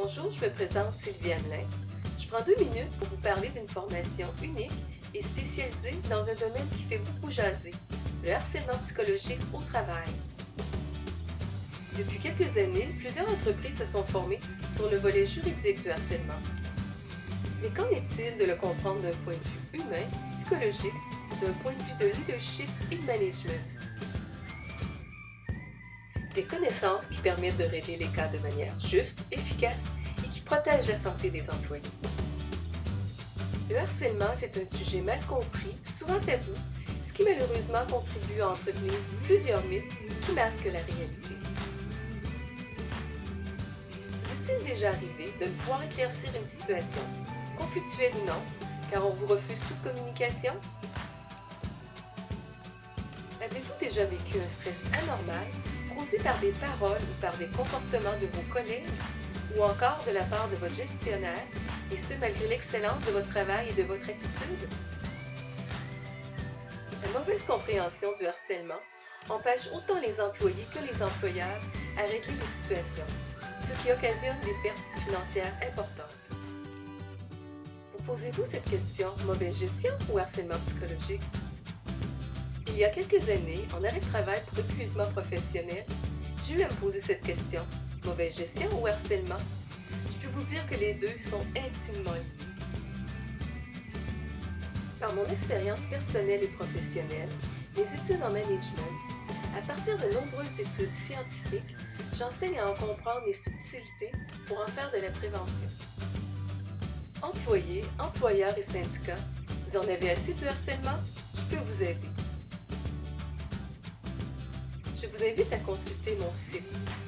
Bonjour, je me présente Sylvie Hamelin. Je prends 2 minutes pour vous parler d'une formation unique et spécialisée dans un domaine qui fait beaucoup jaser, le harcèlement psychologique au travail. Depuis quelques années, plusieurs entreprises se sont formées sur le volet juridique du harcèlement. Mais qu'en est-il de le comprendre d'un point de vue humain, psychologique, d'un point de vue de leadership et de management? Des connaissances qui permettent de régler les cas de manière juste, efficace et qui protègent la santé des employés. Le harcèlement, c'est un sujet mal compris, souvent tabou, ce qui malheureusement contribue à entretenir plusieurs mythes qui masquent la réalité. Vous est-il déjà arrivé de ne pouvoir éclaircir une situation, conflictuelle ou non, car on vous refuse toute communication? Avez-vous déjà vécu un stress anormal causé par des paroles ou par des comportements de vos collègues ou encore de la part de votre gestionnaire, et ce malgré l'excellence de votre travail et de votre attitude? La mauvaise compréhension du harcèlement empêche autant les employés que les employeurs à régler les situations, ce qui occasionne des pertes financières importantes. Vous posez-vous cette question, mauvaise gestion ou harcèlement psychologique? Il y a quelques années, en arrêt de travail pour épuisement professionnel, j'ai eu à me poser cette question, mauvaise gestion ou harcèlement? Je peux vous dire que les deux sont intimement liés. Par mon expérience personnelle et professionnelle, mes études en management, à partir de nombreuses études scientifiques, j'enseigne à en comprendre les subtilités pour en faire de la prévention. Employés, employeurs et syndicats, vous en avez assez du harcèlement? Je peux vous aider. Je vous invite à consulter mon site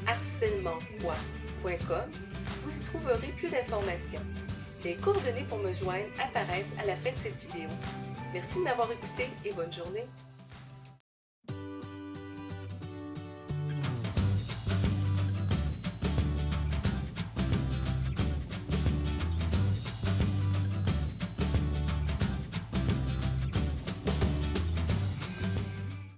harcellementquoi.com. Vous y trouverez plus d'informations. Les coordonnées pour me joindre apparaissent à la fin de cette vidéo. Merci de m'avoir écouté et bonne journée.